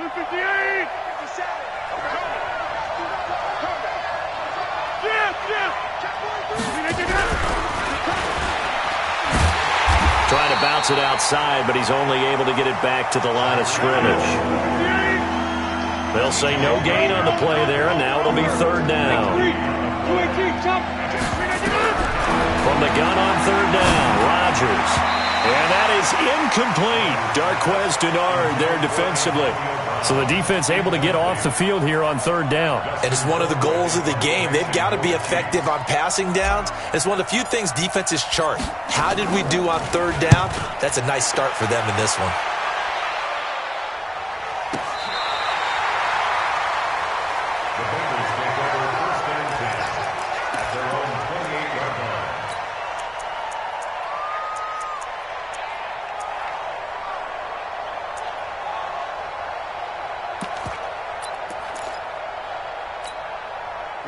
Trying to bounce it outside, but he's only able to get it back to the line of scrimmage. They'll say no gain on the play there, and now it'll be third down. From the gun on third down, Rodgers. And that is incomplete. Darquez Denard there defensively. So the defense able to get off the field here on third down. And it's one of the goals of the game. They've got to be effective on passing downs. It's one of the few things defenses chart. How did we do on third down? That's a nice start for them in this one.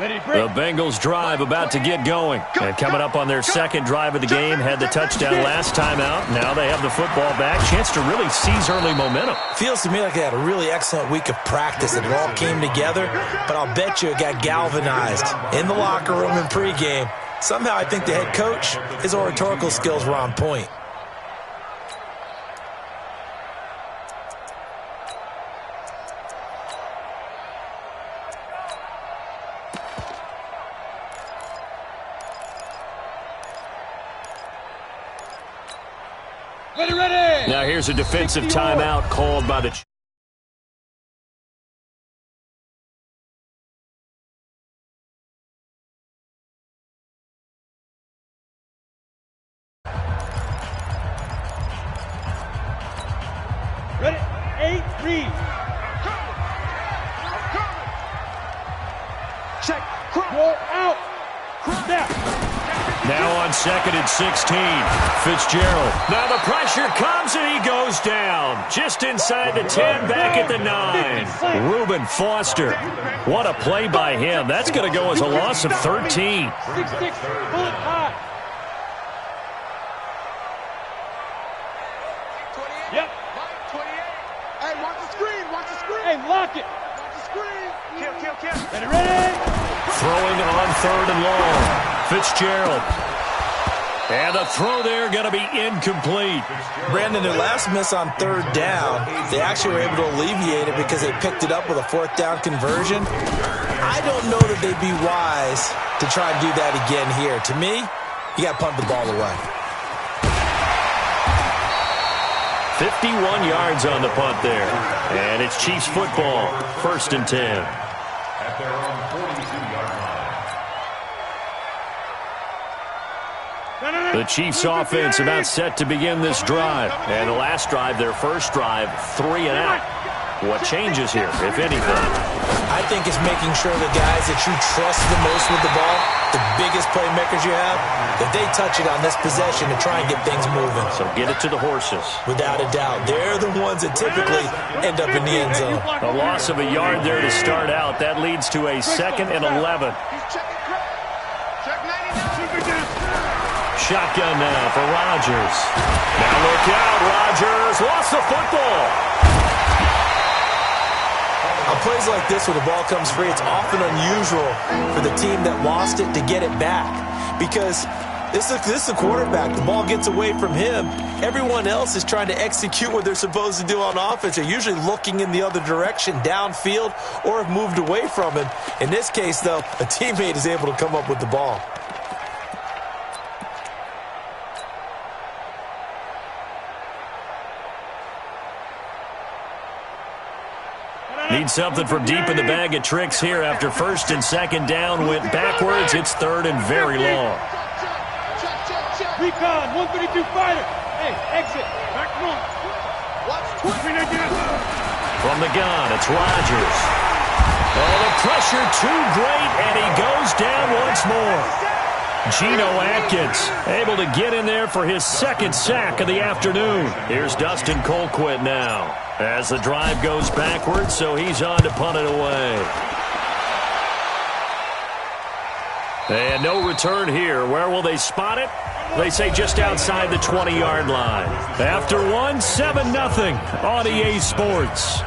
The Bengals drive about to get going. And coming up on their second drive of the game, had the touchdown last time out. Now they have the football back. Chance to really seize early momentum. Feels to me like they had a really excellent week of practice and it all came together. But I'll bet you it got galvanized in the locker room in pregame. Somehow I think the head coach, his oratorical skills were on point. Now here's a defensive timeout called by the Ready? 8, read. Check. Roll out. Snap. Now on second and 16, Fitzgerald. Now the pressure comes and he goes down. Just inside the 10, back at the 9. Reuben Foster. What a play by him. That's going to go as a loss of 13. 6-6, bullet high. Yep. 28. Hey, watch the screen. Watch the screen. Hey, lock it. Watch the screen. Kill. Ready? Throwing on third and long. Fitzgerald. And the throw there going to be incomplete. Brandon, their last miss on third down, they actually were able to alleviate it because they picked it up with a fourth down conversion. I don't know that they'd be wise to try and do that again here. To me, you got to punt the ball away. 51 yards on the punt there. And it's Chiefs football, 1st and 10. At their own 42-yard line. The Chiefs offense about set to begin this drive. And the last drive, their first drive, 3 and out. What changes here, if anything? I think it's making sure the guys that you trust the most with the ball, the biggest playmakers you have, that they touch it on this possession to try and get things moving. So get it to the horses. Without a doubt. They're the ones that typically end up in the end zone. A loss of a yard there to start out. That leads to a 2nd and 11. Shotgun now for Rodgers. Now look out, Rodgers lost the football. On plays like this where the ball comes free, it's often unusual for the team that lost it to get it back. Because this is the quarterback. The ball gets away from him. Everyone else is trying to execute what they're supposed to do on offense. They're usually looking in the other direction, downfield, or have moved away from him. In this case, though, a teammate is able to come up with the ball. Need something from deep in the bag of tricks here after 1st and 2nd down. Went backwards. It's 3rd and very long. Recon, 132 fighter. Hey, exit. Back one. Watch 20. From the gun, it's Rodgers. Oh, the pressure too great, and he goes down once more. Geno Atkins able to get in there for his 2nd sack of the afternoon. Here's Dustin Colquitt now as the drive goes backwards, so he's on to punt it away. And no return here. Where will they spot it? They say just outside the 20-yard line. After one, 7-0 on EA Sports.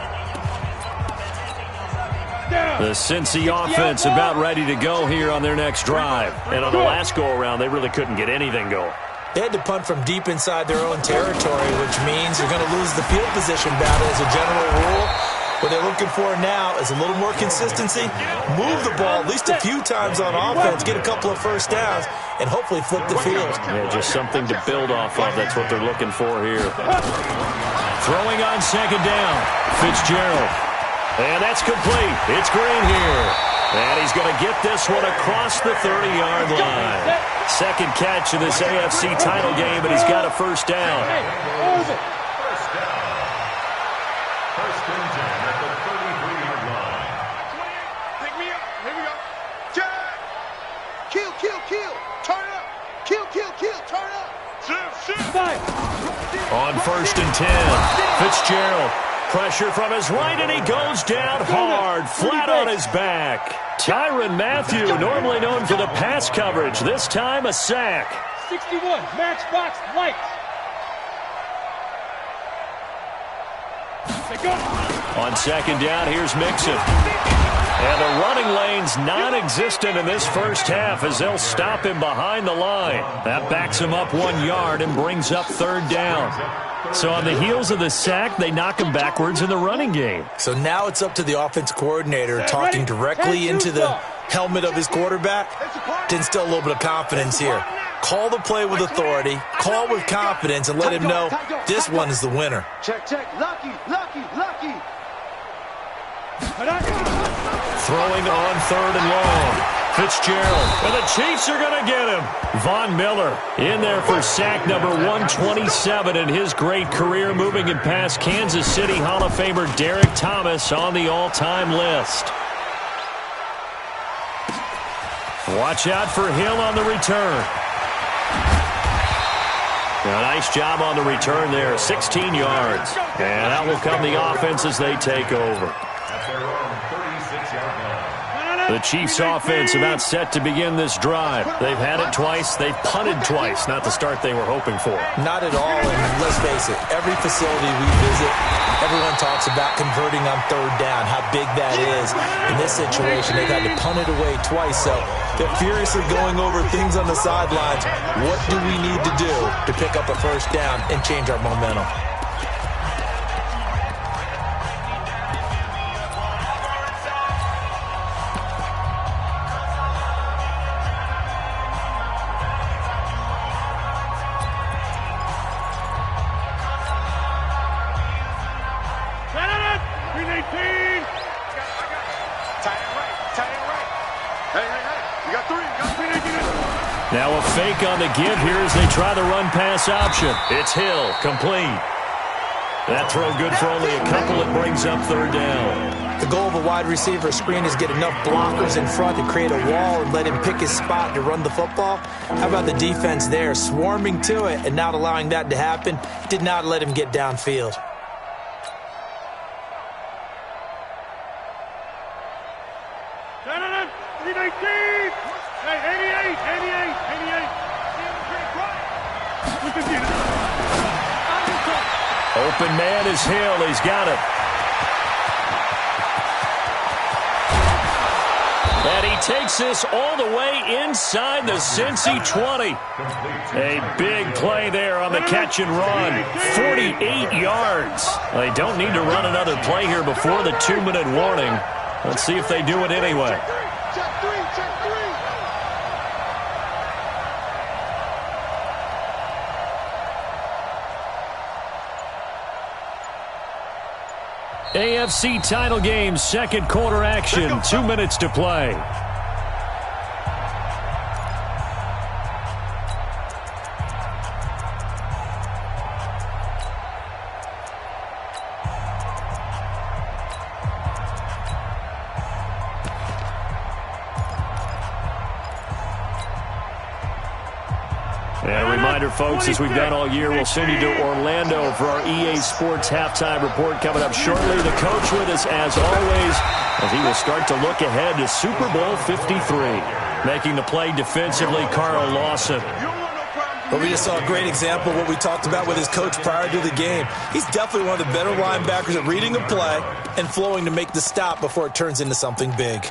The Cincy offense about ready to go here on their next drive. And on the last go-around, they really couldn't get anything going. They had to punt from deep inside their own territory, which means they're going to lose the field position battle as a general rule. What they're looking for now is a little more consistency, move the ball at least a few times on offense, get a couple of first downs, and hopefully flip the field. Yeah, just something to build off of. That's what they're looking for here. Throwing on second down, Fitzgerald. And that's complete. It's Green here. And he's going to get this one across the 30-yard line. Second catch of this AFC title game, and he's got a first down. First down. First and 10 at the 33-yard line. 28. Pick me up. Here we go. Jack. Kill, kill, kill. Turn up. Kill, kill, kill. Turn up. Shift. On first and 10, Fitzgerald. Pressure from his right, and he goes down hard, flat on his back. Tyrann Mathieu, normally known for the pass coverage, this time a sack. 61, Matchbox Lights. On second down, here's Mixon. And the running lane's non-existent in this first half as they'll stop him behind the line. That backs him up 1 yard and brings up third down. So on the heels of the sack, they knock him backwards in the running game. So now it's up to the offense coordinator talking directly into the helmet of his quarterback to instill a little bit of confidence here. Call the play with authority, call with confidence, and let him know this one is the winner. Check, check. Lucky, lucky, lucky. Throwing on third and long. Fitzgerald, and the Chiefs are going to get him. Von Miller in there for sack number 127 in his great career, moving him past Kansas City Hall of Famer Derek Thomas on the all-time list. Watch out for Hill on the return. A nice job on the return there, 16 yards. And out will come the offense as they take over. At their own 36-yard line. The Chiefs offense about set to begin this drive. They've had it twice. They've punted twice. Not the start they were hoping for. Not at all, and let's face it, every facility we visit, everyone talks about converting on third down, how big that is. In this situation, they've had to punt it away twice, so they're furiously going over things on the sidelines. What do we need to do to pick up a first down and change our momentum? Now a fake on the give here as they try the run-pass option. It's Hill, complete. That throw good for only a couple. It brings up third down. The goal of a wide receiver screen is get enough blockers in front to create a wall and let him pick his spot to run the football. How about the defense there, swarming to it and not allowing that to happen? Did not let him get downfield. Open man is Hill. He's got it. And he takes this all the way inside the Cincy 20. A big play there on the catch and run. 48 yards. They don't need to run another play here before the 2-minute warning. Let's see if they do it anyway. Check three, check three. AFC title game, second quarter action, 2 minutes to play. And a reminder, folks, as we've done all year, we'll send you to Orlando for our EA Sports halftime report coming up shortly. The coach with us, as always, as he will start to look ahead to Super Bowl 53. Making the play defensively, Carl Lawson. You don't want no problem But we just saw a great example of what we talked about with his coach prior to the game. He's definitely one of the better linebackers at reading a play and flowing to make the stop before it turns into something big.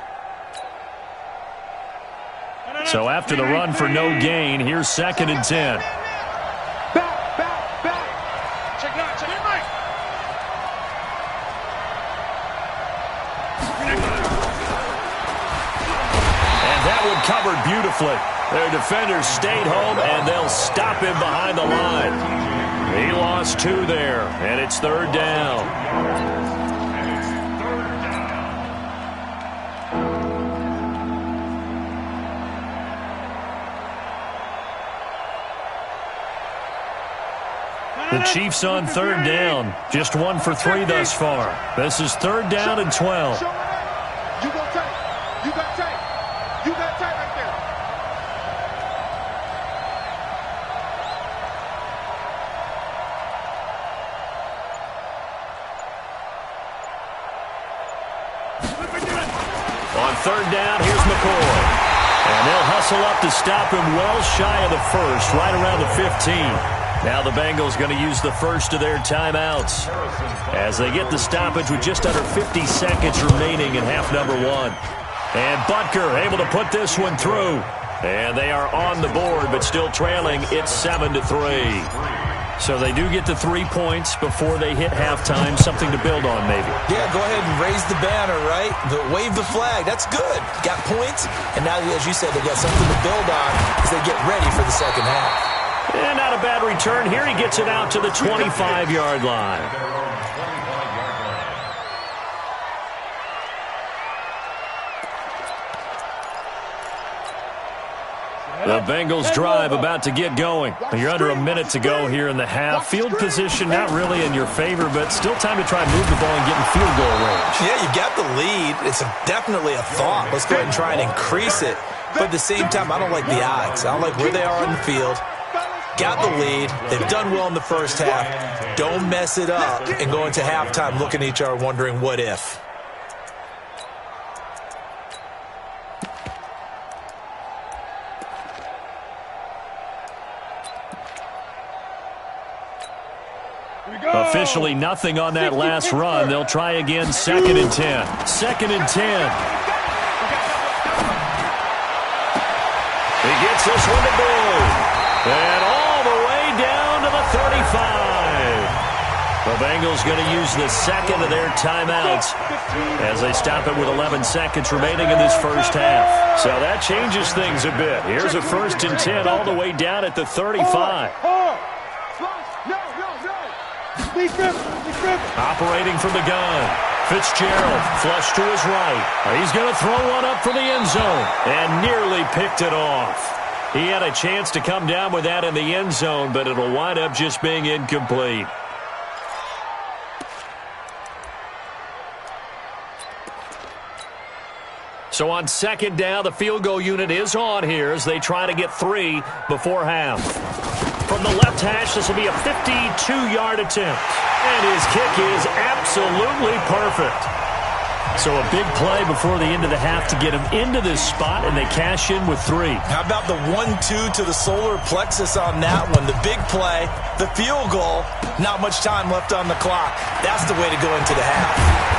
So after the run for no gain, here's 2nd and 10. Check it out, check it out. And that one covered beautifully. Their defenders stayed home, and they'll stop him behind the line. He lost 2 there, and it's 3rd down. The Chiefs on 3rd down. Just 1 for 3 thus far. This is 3rd down and 12. You go tight. You got tight. You got tight right there. On 3rd down, here's McCoy. And they'll hustle up to stop him well shy of the first, right around the 15. Now the Bengals going to use the first of their timeouts as they get the stoppage with just under 50 seconds remaining in half number 1. And Butker able to put this one through. And they are on the board, but still trailing. It's 7-3. So they do get the 3 points before they hit halftime. Something to build on, maybe. Yeah, go ahead and raise the banner, right? Wave the flag. That's good. Got points. And now, as you said, they've got something to build on as they get ready for the second half. And not a bad return. Here he gets it out to the 25-yard line. The Bengals drive about to get going. You're under a minute to go here in the half. Field position not really in your favor, but still time to try and move the ball and get in field goal range. Yeah, you've got the lead. It's definitely a thought. Let's go ahead and try and increase it. But at the same time, I don't like the odds. I don't like where they are on the field. Got the lead. They've done well in the first half. Don't mess it up and go into halftime looking at each other wondering what if. Officially nothing on that last run. They'll try again, 2nd and 10. 2nd and 10. He gets this one to go. And all the way down to the 35. The Bengals going to use the second of their timeouts as they stop it with 11 seconds remaining in this first half. So that changes things a bit. Here's a 1st and 10 all the way down at the 35. Operating from the gun. Fitzgerald flush to his right. He's going to throw one up for the end zone and nearly picked it off. He had a chance to come down with that in the end zone, but it'll wind up just being incomplete. So on 2nd down, the field goal unit is on here as they try to get 3 before half. From the left hash, this will be a 52-yard attempt. And his kick is absolutely perfect. So a big play before the end of the half to get him into this spot, and they cash in with 3. How about the 1-2 to the solar plexus on that one? The big play, the field goal, not much time left on the clock. That's the way to go into the half.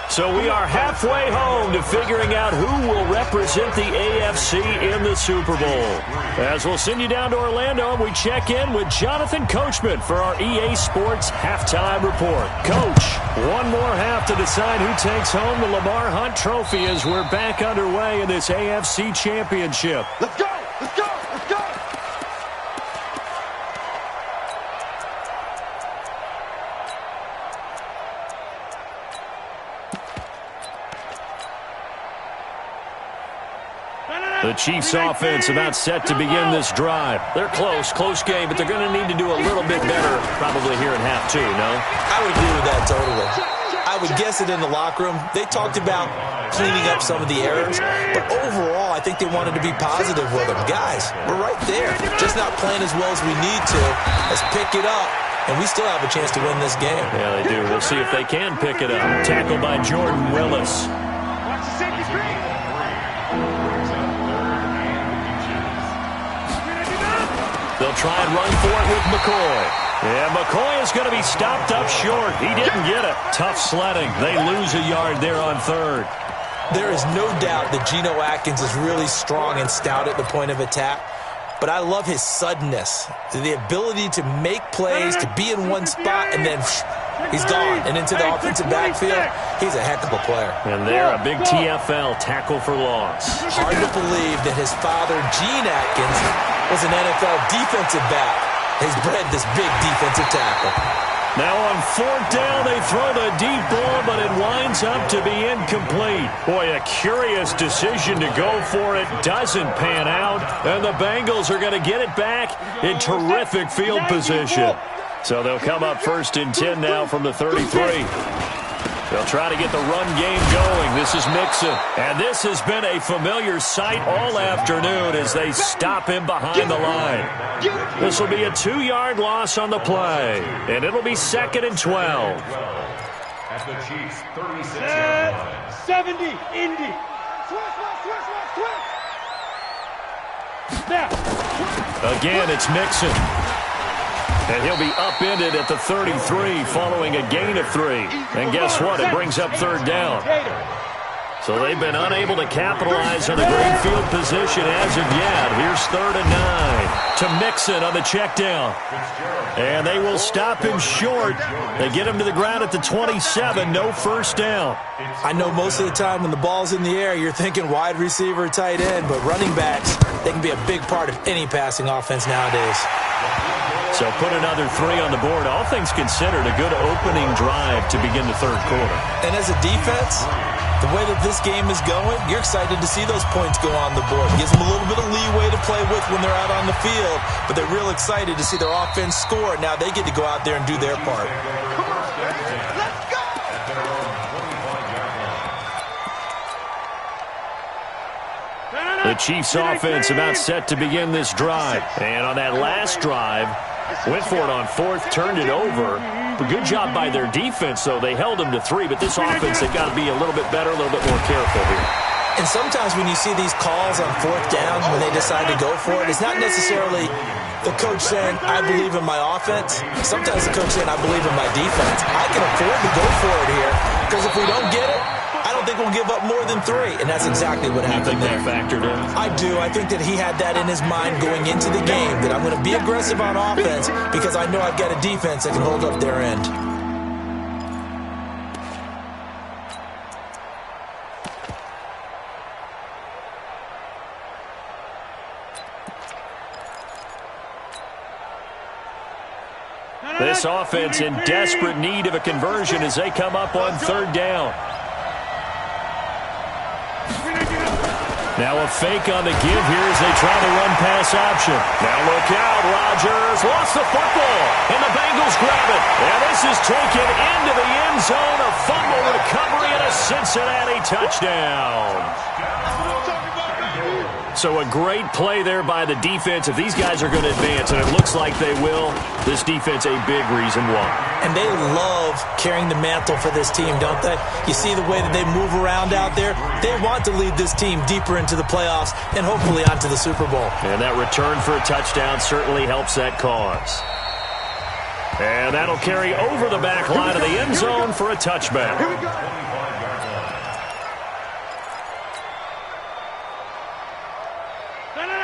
So we are halfway home to figuring out who will represent the AFC in the Super Bowl. As we'll send you down to Orlando, and we check in with Jonathan Coachman for our EA Sports Halftime Report. Coach, one more half to decide who takes home the Lamar Hunt Trophy as we're back underway in this AFC Championship. Let's go! Let's go! Let's go! The Chiefs offense about set to begin this drive. They're close game, but they're going to need to do a little bit better probably here in half 2, no? I would agree with that totally. I would guess it in the locker room. They talked about cleaning up some of the errors, but overall I think they wanted to be positive with them. Guys, we're right there. Just not playing as well as we need to. Let's pick it up, and we still have a chance to win this game. Yeah, they do. We'll see if they can pick it up. Tackled by Jordan Willis. Watch the safety screen. They'll try and run for it with McCoy. And McCoy is going to be stopped up short. He didn't get it. Tough sledding. They lose a yard there on third. There is no doubt that Geno Atkins is really strong and stout at the point of attack. But I love his suddenness, the ability to make plays, to be in one spot, and then he's gone. And into the offensive backfield, he's a heck of a player. And there, a big TFL, tackle for loss. Hard to believe that his father, Gene Atkins, was an NFL defensive back. He's bred this big defensive tackle. Now on fourth down, they throw the deep ball, but it winds up to be incomplete. Boy, a curious decision to go for it. Doesn't pan out, and the Bengals are going to get it back in terrific field position. So they'll come up 1st and 10 now from the 33. They'll try to get the run game going. This is Mixon. And this has been a familiar sight all afternoon as they stop him behind the line. This will be a 2-yard loss on the play. And it'll be 2nd and 12. At the Chiefs' 36-yard line. 70, Indy. Snap. Again, it's Mixon. And he'll be upended at the 33 following a gain of 3. And guess what? It brings up 3rd down. So they've been unable to capitalize on the great field position as of yet. Here's 3rd and 9 to Mixon on the check down. And they will stop him short. They get him to the ground at the 27. No 1st down. I know most of the time when the ball's in the air, you're thinking wide receiver, tight end, but running backs, they can be a big part of any passing offense nowadays. So put another 3 on the board. All things considered, a good opening drive to begin the 3rd quarter. And as a defense, the way that this game is going, you're excited to see those points go on the board. It gives them a little bit of leeway to play with when they're out on the field, but they're real excited to see their offense score. Now they get to go out there and do their part. Let's go! The Chiefs offense about set to begin this drive. And on that last drive, went for it on 4th, turned it over. A good job by their defense, though. They held them to 3, but this offense, they've got to be a little bit better, a little bit more careful here. And sometimes when you see these calls on 4th down, when they decide to go for it, it's not necessarily the coach saying, I believe in my offense. Sometimes the coach saying, I believe in my defense. I can afford to go for it here, because if we don't get it, I don't think we'll give up more than 3, and that's exactly what happened there. You think that factored in? I do. I think that he had that in his mind going into the game, that I'm going to be aggressive on offense because I know I've got a defense that can hold up their end. This offense in desperate need of a conversion as they come up on 3rd down. Now a fake on the give here as they try the run-pass option. Now look out, Rodgers lost the football, and the Bengals grab it. And this is taken into the end zone, a fumble recovery and a Cincinnati touchdown. So a great play there by the defense. If these guys are going to advance, and it looks like they will, this defense a big reason why. And they love carrying the mantle for this team, don't they? You see the way that they move around out there? They want to lead this team deeper into the playoffs and hopefully onto the Super Bowl. And that return for a touchdown certainly helps that cause. And that'll carry over the back line of the end zone for a touchback. Here we go.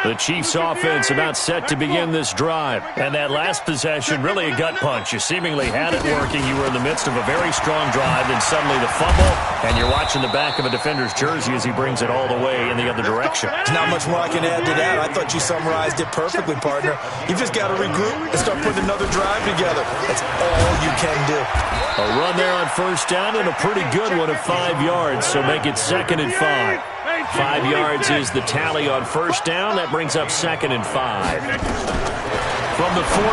The Chiefs offense about set to begin this drive. And that last possession, really a gut punch. You seemingly had it working. You were in the midst of a very strong drive, then suddenly the fumble, and you're watching the back of a defender's jersey as he brings it all the way in the other direction. There's not much more I can add to that. I thought you summarized it perfectly, partner. You've just got to regroup and start putting another drive together. That's all you can do. A run there on 1st down and a pretty good one of 5 yards, so make it 2nd and 5. 5 yards is the tally on 1st down. That brings up 2nd and 5. From the 41,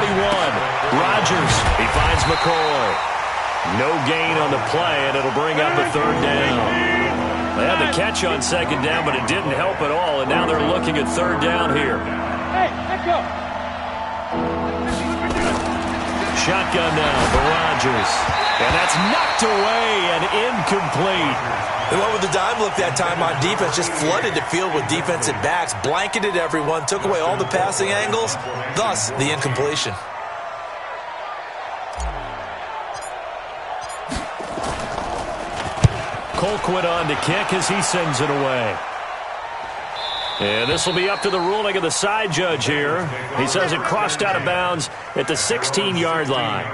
Rodgers. He finds McCoy. No gain on the play, and it'll bring up a 3rd down. They had the catch on 2nd down, but it didn't help at all, and now they're looking at 3rd down here. Hey, let go. Shotgun now for Rodgers. And that's knocked away and incomplete. They went with the dime look that time on defense, just flooded the field with defensive backs, blanketed everyone, took away all the passing angles, thus the incompletion. Colquitt on to kick as he sends it away. And this will be up to the ruling of the side judge here. He says it crossed out of bounds at the 16-yard line.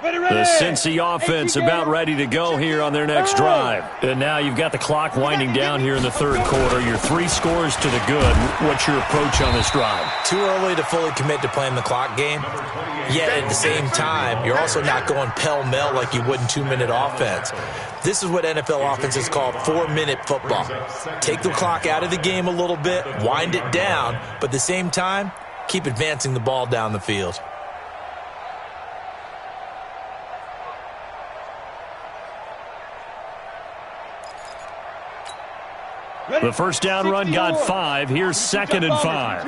The Cincy offense about ready to go here on their next drive. And now you've got the clock winding down here in the third quarter. Your 3 scores to the good. What's your approach on this drive? Too early to fully commit to playing the clock game. Yet at the same time, you're also not going pell-mell like you would in 2-minute offense. This is what NFL offenses call 4-minute football. Take the clock out of the game a little bit, wind it down, but at the same time, keep advancing the ball down the field. The first down run got 5. Here's 2nd and 5.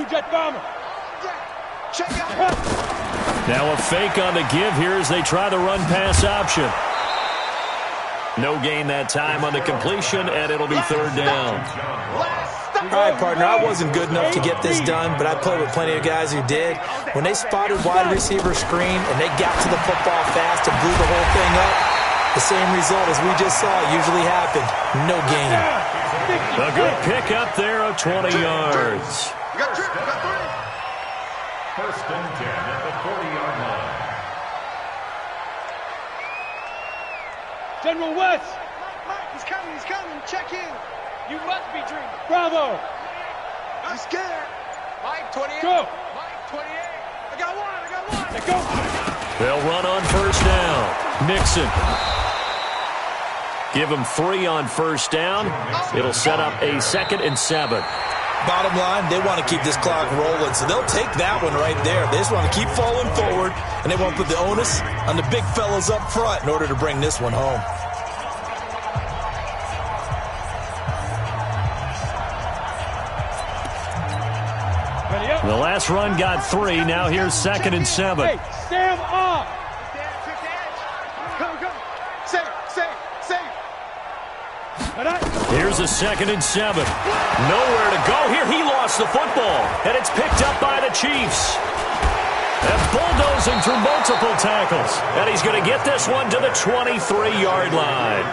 Now a fake on the give here as they try the run-pass option. No gain that time on the completion, and it'll be 3rd down. All right, partner, I wasn't good enough to get this done, but I played with plenty of guys who did. When they spotted wide receiver screen and they got to the football fast and blew the whole thing up, the same result as we just saw usually happened. No gain. A good pick up there of 20 yards. First and 10 at the 40-yard line. General West. Mike, he's coming. Check in. You must be dreaming. Bravo. I'm scared. Mike, 28. Go. Mike, 28. I got one. Let go. They'll run on first down. Mixon. Give them 3 on first down. It'll set up a 2nd and 7. Bottom line, they want to keep this clock rolling, so they'll take that one right there. They just want to keep falling forward, and they won't put the onus on the big fellas up front in order to bring this one home. The last run got 3. Now here's 2nd and 7. Hey, stand off. Come. Safe. Here's a 2nd and 7. Nowhere to go here. He lost the football, and it's picked up by the Chiefs. And bulldozing through multiple tackles. And he's going to get this one to the 23-yard line.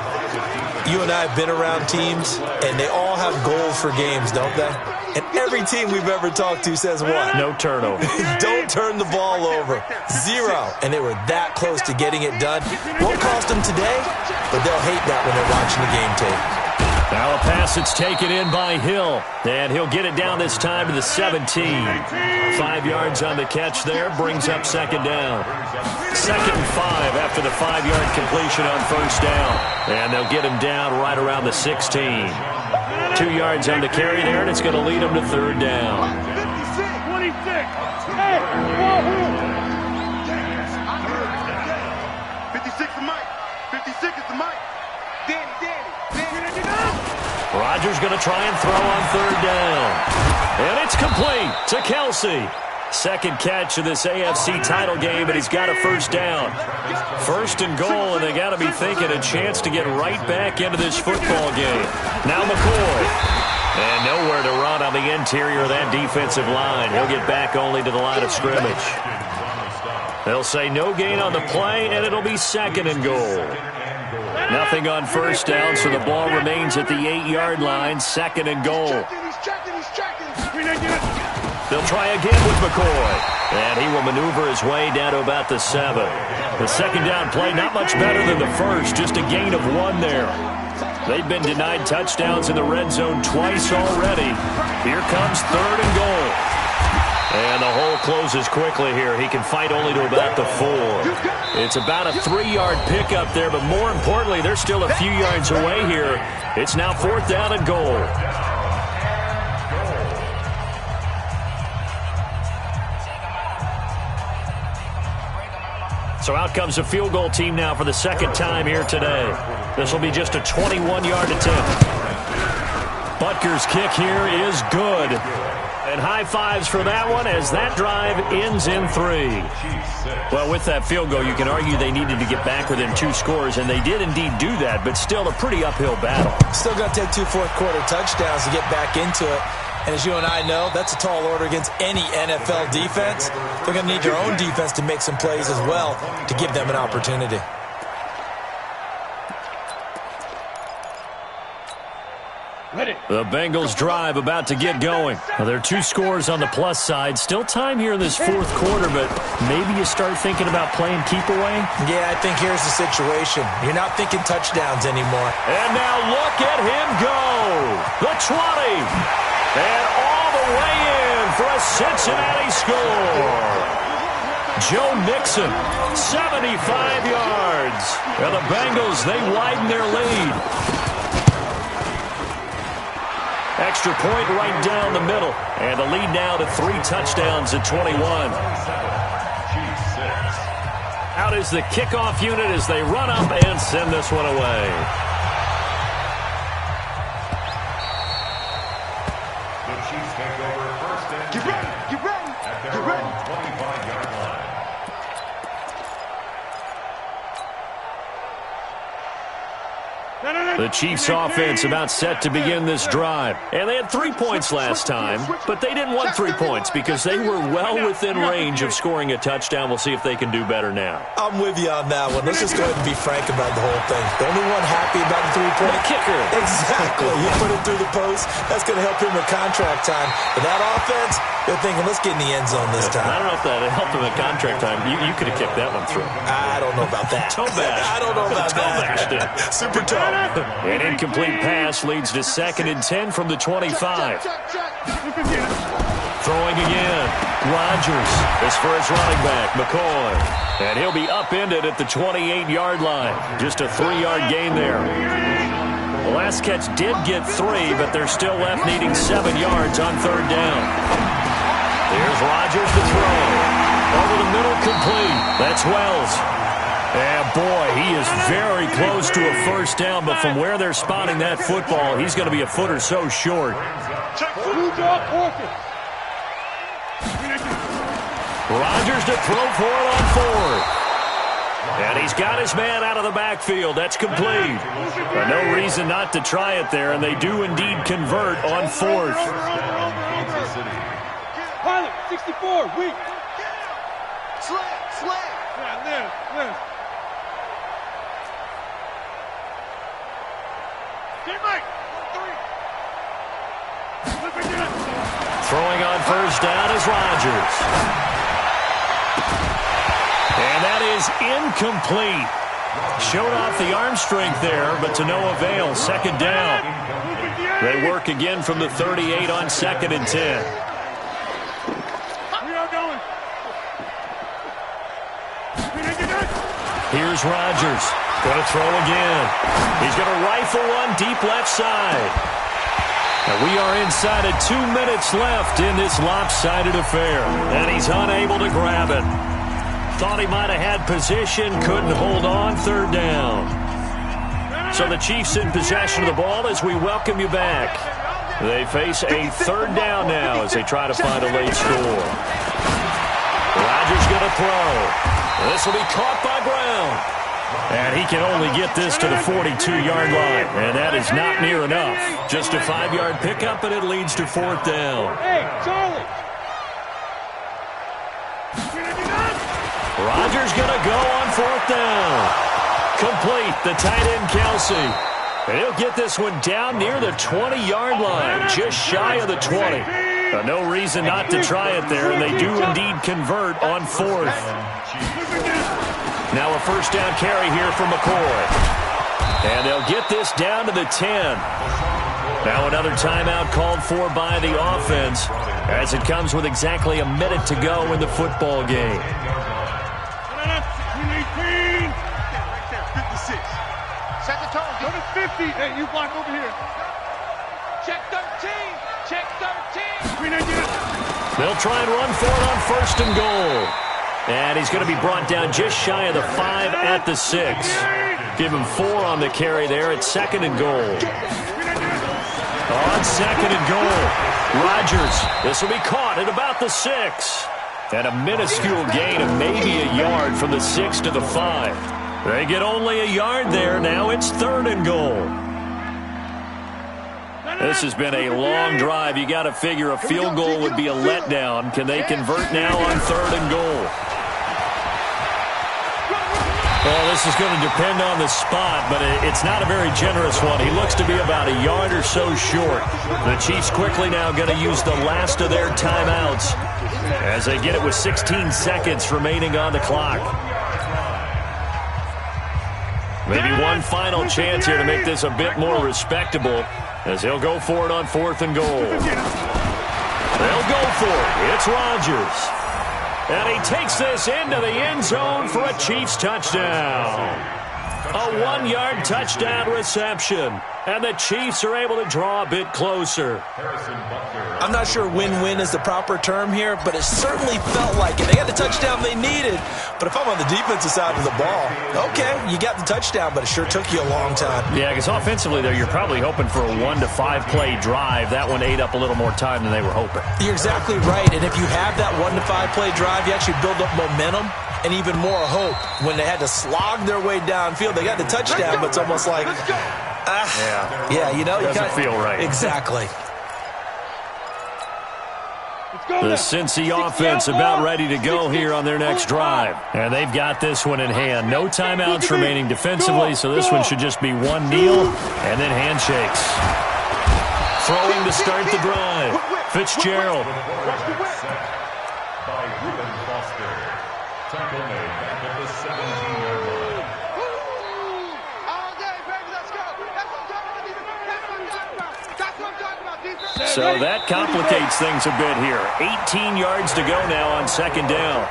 You and I have been around teams, and they all have goals for games, don't they? And every team we've ever talked to says what? No turnover. Don't turn the ball over. 0. And they were that close to getting it done. Won't cost them today, but they'll hate that when they're watching the game tape. Now a pass that's taken in by Hill. And he'll get it down this time to the 17. 5 yards on the catch there. Brings up 2nd down. 2nd and 5 after the 5-yard completion on first down. And they'll get him down right around the 16. 2 yards on the carry there, and it's going to lead him to 3rd down. 26. Hey, whoa. 56 to Mike. 56 is to Mike. Danny. Rodgers going to try and throw on 3rd down. And it's complete to Kelsey. 2nd catch of this AFC title game, and he's got a first down. 1st and goal, and they got to be thinking a chance to get right back into this football game. Now McCoy. And nowhere to run on the interior of that defensive line. He'll get back only to the line of scrimmage. They'll say no gain on the play, and it'll be 2nd and goal. Nothing on first down, so the ball remains at the 8-yard line. 2nd and goal. He's checking. They'll try again with McCoy. And he will maneuver his way down to about the 7. The 2nd down play, not much better than the first. Just a gain of 1 there. They've been denied touchdowns in the red zone twice already. Here comes 3rd and goal. And the hole closes quickly here. He can fight only to about the 4. It's about a 3-yard pickup there, but more importantly, they're still a few yards away here. It's now 4th down and goal. So out comes the field goal team now for the 2nd time here today. This will be just a 21-yard attempt. Butker's kick here is good. And high fives for that one as that drive ends in 3. Well, with that field goal, you can argue they needed to get back within 2 scores, and they did indeed do that, but still a pretty uphill battle. Still going to take 2 fourth-quarter touchdowns to get back into it. And as you and I know, that's a tall order against any NFL defense. They're going to need their own defense to make some plays as well to give them an opportunity. The Bengals drive about to get going. Well, there are 2 scores on the plus side. Still time here in this 4th quarter, but maybe you start thinking about playing keep away? Yeah, I think here's the situation. You're not thinking touchdowns anymore. And now look at him go. The 20. And all the way in for a Cincinnati score. Joe Mixon, 75 yards. And the Bengals, they widen their lead. Extra point right down the middle. And the lead now to 3 touchdowns at 21. Out is the kickoff unit as they run up and send this one away. The Chiefs take over first and 10. Get ready, get ready, At their get own ready. 25-yard line. The Chiefs offense about set to begin this drive. And they had 3 points last time, but they didn't want 3 points because they were well within range of scoring a touchdown. We'll see if they can do better now. I'm with you on that one. Let's just go ahead and be frank about the whole thing. The only one happy about the 3-point kicker. Exactly. You put it through the post. That's going to help him with contract time. But that offense, they're thinking, let's get in the end zone this time. I don't know if that helped him at contract time. You could have kicked that one through. I don't know about that. Toe-bashed. I don't know about Toe-bashed it. that. Super toe. An incomplete pass leads to 2nd and 10 from the 25. Throwing again. Rodgers. This for his running back, McCoy. And he'll be upended at the 28-yard line. Just a 3-yard gain there. The last catch did get 3, but they're still left needing 7 yards on 3rd down. Here's Rodgers to throw. Over the middle, complete. That's Wells. And boy, he is very close to a 1st down, but from where they're spotting that football, he's going to be a foot or so short. Rodgers to throw for it on 4th. And he's got his man out of the backfield. That's complete. No reason not to try it there, and they do indeed convert on 4th. Pilot, 64, weak. Slam. Yeah. Teammate, 3. Throwing on 1st down is Rodgers. And that is incomplete. Showed off the arm strength there, but to no avail. 2nd down. They work again from the 38 on 2nd and 10. We are going. Here's Rodgers. Going to throw again. He's going to rifle one deep left side. And we are inside of 2 minutes left in this lopsided affair. And he's unable to grab it. Thought he might have had position, couldn't hold on. 3rd down. So the Chiefs in possession of the ball as we welcome you back. They face a 3rd down now as they try to find a late score. Rodgers going to throw. This will be caught by Brown. And he can only get this to the 42-yard line. And that is not near enough. Just a 5-yard pickup, and it leads to 4th down. Hey, Charlie. Rodgers going to go on 4th down. Complete, the tight end Kelsey. And he'll get this one down near the 20-yard line, just shy of the 20. No reason not to try it there, and they do indeed convert on 4th. Now a 1st down carry here from McCoy. And they'll get this down to the 10. Now another timeout called for by the offense as it comes with exactly a minute to go in the football game. 18. Right there, 56. Set the tone. Go to 50. Hey, you block over here. Check 13. Check 13. They'll try and run for it on 1st and goal. And he's going to be brought down just shy of the 5 at the 6. Give him 4 on the carry there at 2nd and goal. On 2nd and goal, Rodgers. This will be caught at about the 6. And a minuscule gain of maybe a yard from the 6 to the 5. They get only a yard there. Now it's 3rd and goal. This has been a long drive. You got to figure a field goal would be a letdown. Can they convert now on 3rd and goal? Well, this is going to depend on the spot, but it's not a very generous one. He looks to be about a yard or so short. The Chiefs quickly now going to use the last of their timeouts as they get it with 16 seconds remaining on the clock. Maybe one final chance here to make this a bit more respectable as he'll go for it on 4th and goal. They'll go for it. It's Rodgers. And he takes this into the end zone for a Chiefs touchdown. A 1-yard touchdown reception. And the Chiefs are able to draw a bit closer. I'm not sure win-win is the proper term here, but it certainly felt like it. They got the touchdown they needed. But if I'm on the defensive side of the ball, okay, you got the touchdown, but it sure took you a long time. Yeah, because offensively there, you're probably hoping for a 1 to 5 play drive. That one ate up a little more time than they were hoping. You're exactly right. And if you have that 1 to 5 play drive, you actually build up momentum and even more hope. When they had to slog their way downfield, they got the touchdown, but it's almost like, yeah, you know, it doesn't feel right. Exactly. The Cincy offense about ready to go here on their next drive. And they've got this one in hand. No timeouts remaining defensively, so this one should just be one kneel and then handshakes. Throwing to start the drive. Fitzgerald. So that complicates things a bit here. 18 yards to go now on 2nd down.